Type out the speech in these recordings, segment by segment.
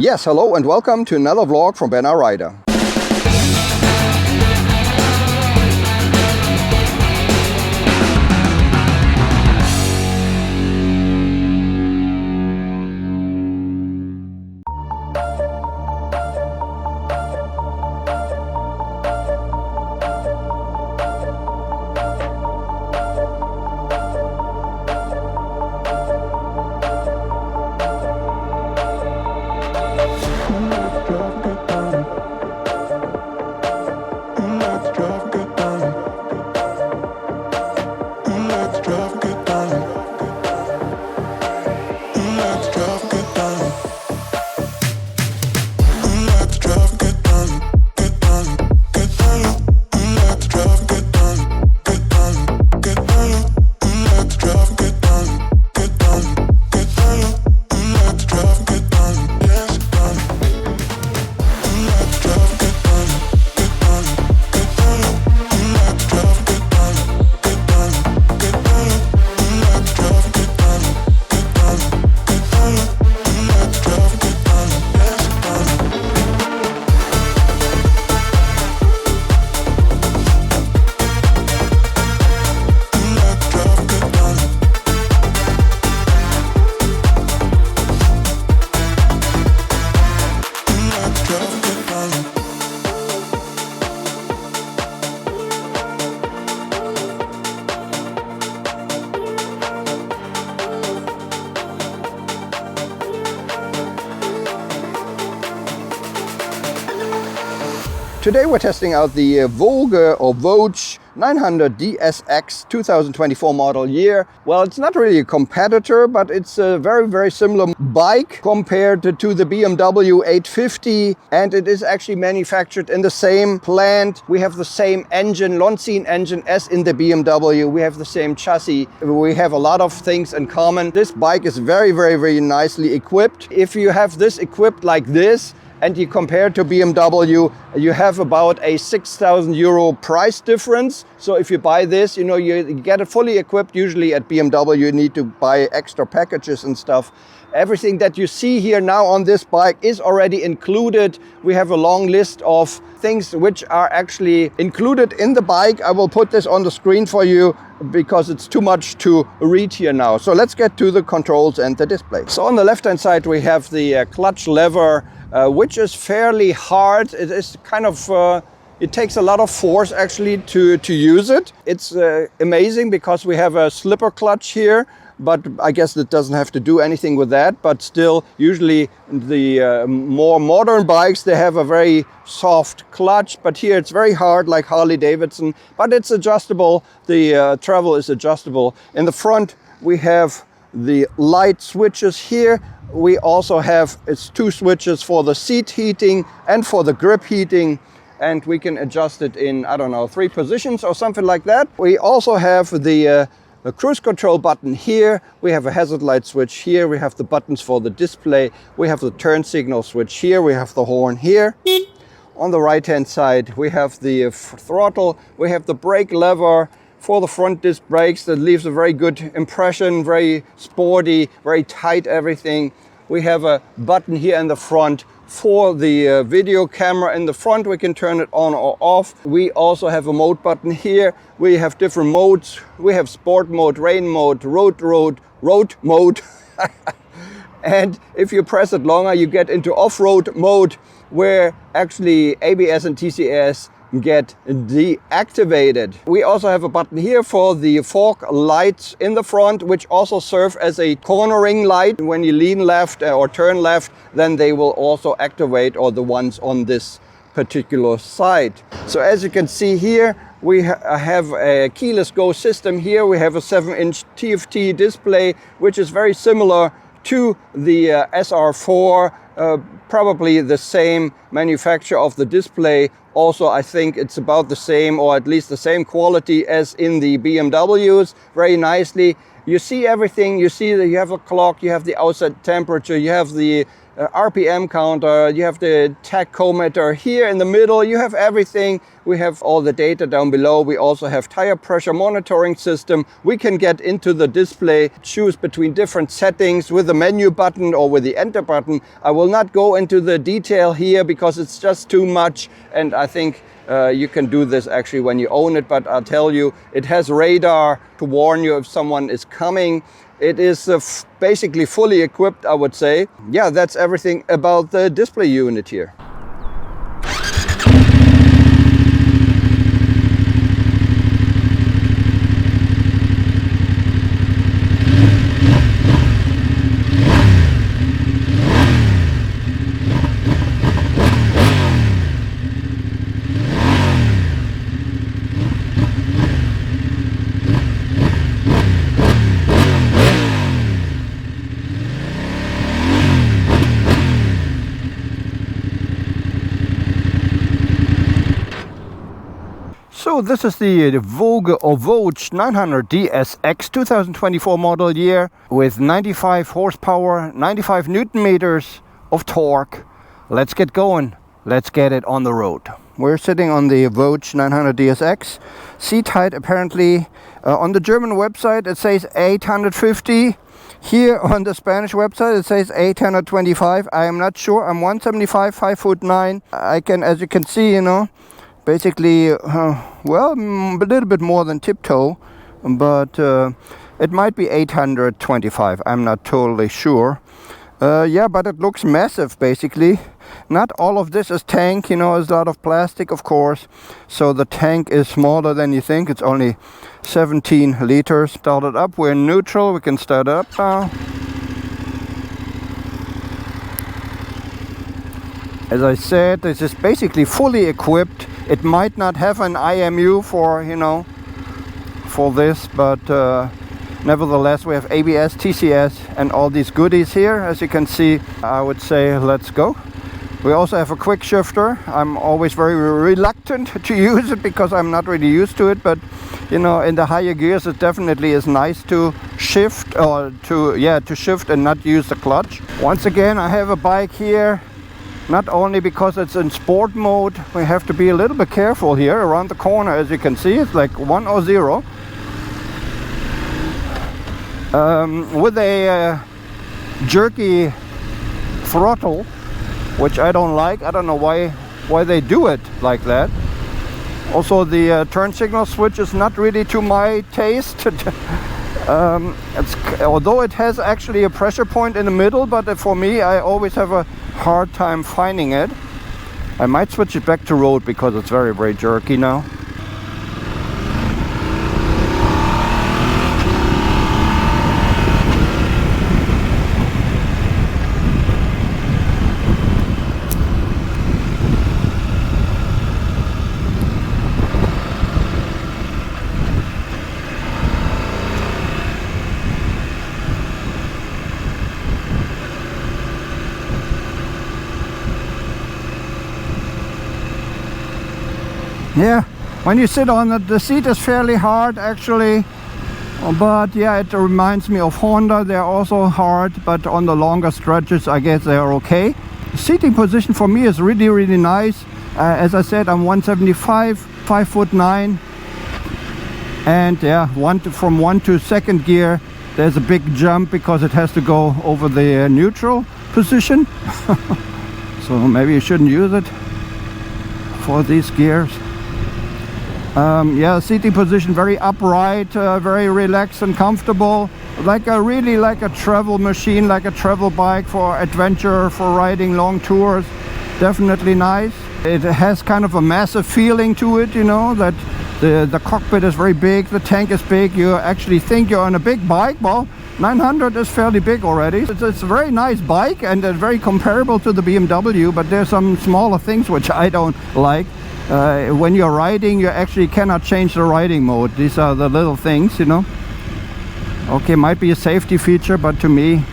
Yes, hello and welcome to another vlog from BenalRida. Today we're testing out the VOGE or VOGE 900 DSX 2024 model year. Well, it's not really a competitor, but it's a very similar bike compared to the BMW 850, and it is actually manufactured in the same plant. We have the same engine, Loncin engine as in the BMW. We have the same chassis. We have a lot of things in common. This bike is very nicely equipped. If you have this equipped like this, and you compare to BMW, you have about a 6,000 euro price difference. So if you buy this, you get it fully equipped. Usually at BMW, you need to buy extra packages and stuff. Everything that you see here now on this bike is already included. We have a long list of things which are actually included in the bike. I will put this on the screen for you because it's too much to read here now. So let's get to the controls and the display. So on the left-hand side, we have the clutch lever, which is fairly hard. It is kind of, it takes a lot of force actually to use it. It's amazing because we have a slipper clutch here, but I guess it doesn't have to do anything with that. But still, usually the more modern bikes, they have a very soft clutch, but here it's very hard like Harley Davidson, but it's adjustable. The travel is adjustable. In the front, we have the light switches here. We also have, it's two switches for the seat heating and for the grip heating, and we can adjust it in, I don't know, 3 positions or something like that. We also have the cruise control button here. We have a hazard light switch here. We have the buttons for the display. We have the turn signal switch here. We have the horn here. On the right hand side, we have the throttle. We have the brake lever for the front disc brakes. That leaves a very good impression, very sporty, very tight everything. We have a button here in the front for the video camera in the front. We can turn it on or off. We also have a mode button here. We have different modes. We have sport mode, rain mode, road mode. And if you press it longer, you get into off-road mode, where actually ABS and TCS get deactivated. We also have a button here for the fog lights in the front, which also serve as a cornering light. When you lean left or turn left, then they will also activate, or the ones on this particular side. So as you can see here, we have a keyless go system here. We have a 7-inch TFT display, which is very similar to the SR4, probably the same manufacturer of the display. Also, I think it's about the same, or at least the same quality as in the BMWs, very nicely. You see everything. You see that you have a clock, you have the outside temperature, you have the RPM counter, you have the tachometer here in the middle, you have everything. We have all the data down below. We also have tire pressure monitoring system. We can get into the display, choose between different settings with the menu button or with the enter button. I will not go into the detail here because it's just too much, and I think you can do this actually when you own it, but I'll tell you, it has radar to warn you if someone is coming. It is basically fully equipped, I would say. Yeah, that's everything about the display unit here. So this is the VOGE or VOGE 900 DSX 2024 model year with 95 horsepower, 95 Newton meters of torque. Let's get going. Let's get it on the road. We're sitting on the VOGE 900 DSX. Seat height apparently on the German website it says 850. Here on the Spanish website it says 825. I am not sure. I'm 175, 5'9". I can, as you can see, you know, basically, well, a little bit more than tiptoe, but it might be 825. I'm not totally sure. Yeah, but it looks massive, basically. Not all of this is tank, you know, there's a lot of plastic, of course. So the tank is smaller than you think. It's only 17 liters. Start it up. We're in neutral. We can start it up now. As I said, this is basically fully equipped. It might not have an IMU for, you know, for this, but nevertheless we have ABS, TCS and all these goodies here. As you can see, I would say let's go. We also have a quick shifter. I'm always very reluctant to use it because I'm not really used to it, but you know, in the higher gears it definitely is nice to shift or to shift and not use the clutch. Once again, I have a bike here. Not only because it's in sport mode, we have to be a little bit careful here around the corner. As you can see, it's like 1 or 0. With a jerky throttle, which I don't like. I don't know why they do it like that. Also, the turn signal switch is not really to my taste. Although it has actually a pressure point in the middle, but for me, I always have a hard time finding it. I might switch it back to road because it's very, very jerky now. Yeah, when you sit on it, the seat is fairly hard actually, but yeah, it reminds me of Honda. They're also hard, but on the longer stretches I guess they are okay. The seating position for me is really, really nice. As I said, I'm 175, 5'9", and yeah, from 1 to 2nd gear there's a big jump because it has to go over the neutral position. So maybe you shouldn't use it for these gears. Yeah, seating position very upright, very relaxed and comfortable, really like a travel machine, like a travel bike for adventure, for riding long tours. Definitely nice. It has kind of a massive feeling to it, you know, that the cockpit is very big, the tank is big. You actually think you're on a big bike. Well, 900 is fairly big already. It's a very nice bike and very comparable to the BMW, but there's some smaller things which I don't like. When you're riding, you actually cannot change the riding mode. These are the little things, you know. Okay, might be a safety feature, but to me,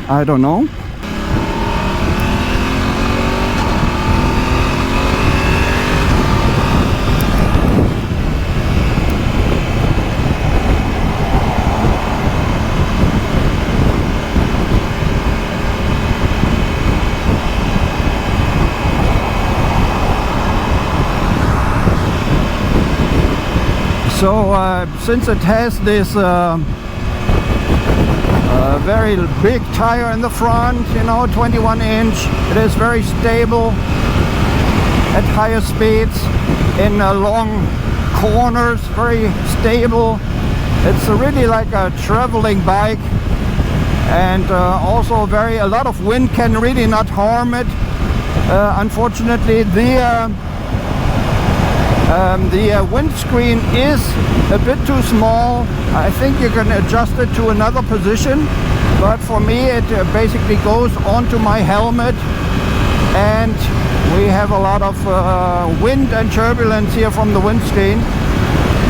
I don't know. So since it has this very big tire in the front, you know, 21-inch, it is very stable at higher speeds in long corners, very stable. It's really like a traveling bike, and also a lot of wind can really not harm it. Unfortunately, the windscreen is a bit too small. I think you can adjust it to another position, but for me it basically goes onto my helmet, and we have a lot of wind and turbulence here from the windscreen.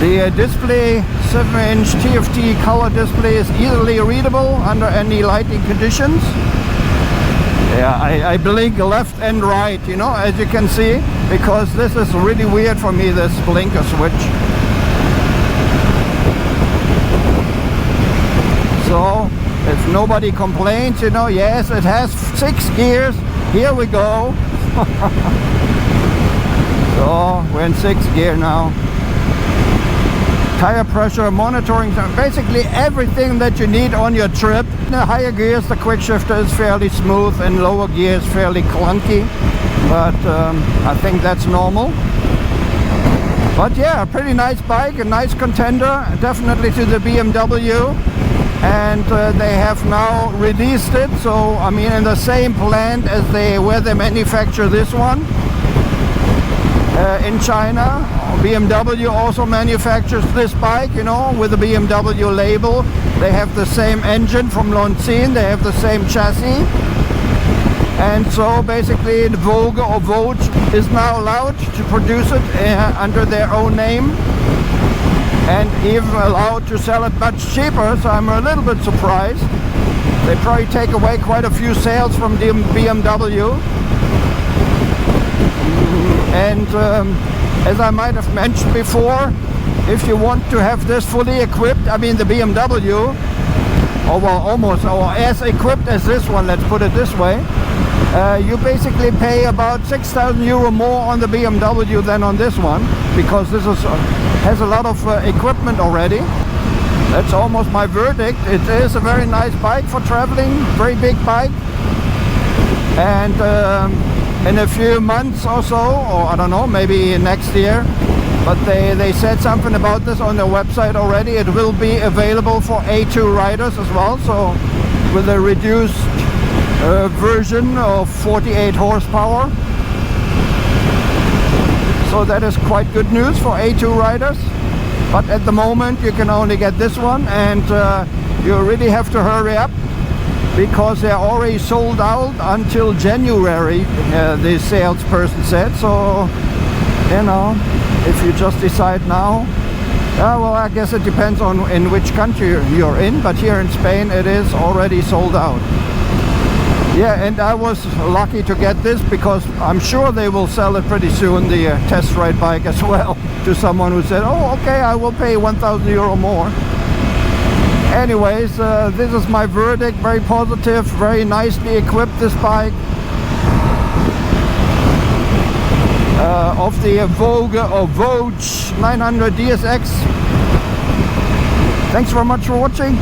The display, 7-inch TFT color display, is easily readable under any lighting conditions. Yeah, I blink left and right, you know, as you can see, because this is really weird for me, this blinker switch. So, if nobody complains, you know, yes, it has 6 gears. Here we go. So, we're in 6th gear now. Tire pressure monitoring, basically everything that you need on your trip. In the higher gears, the quick shifter is fairly smooth, and lower gears fairly clunky, but I think that's normal. But yeah, a pretty nice bike, a nice contender, definitely to the BMW, and they have now released it, so I mean in the same plant as where they manufacture this one. In China, BMW also manufactures this bike, you know, with the BMW label. They have the same engine from Loncin, they have the same chassis. And so basically the VOGE or VOGE is now allowed to produce it under their own name, and even allowed to sell it much cheaper, so I'm a little bit surprised. They probably take away quite a few sales from the BMW. And as I might have mentioned before, if you want to have this fully equipped, I mean the BMW, or well, almost, or as equipped as this one, let's put it this way, you basically pay about 6,000 euro more on the BMW than on this one, because this has a lot of equipment already. That's almost my verdict. It is a very nice bike for traveling, very big bike, and in a few months or so, or I don't know, maybe next year, but they said something about this on their website already. It will be available for A2 riders as well, so with a reduced version of 48 horsepower. So that is quite good news for A2 riders. But at the moment you can only get this one, and you really have to hurry up, because they're already sold out until January, the salesperson said. So, you know, if you just decide now, well, I guess it depends on in which country you're in, but here in Spain it is already sold out. Yeah, and I was lucky to get this, because I'm sure they will sell it pretty soon, the test ride bike as well, to someone who said, oh, okay, I will pay 1,000 euro more. Anyways, this is my verdict. Very positive, very nicely equipped, this bike. Of the VOGE or VOGE 900 DSX. Thanks very much for watching.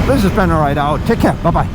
This is BenalRida out. Take care. Bye-bye.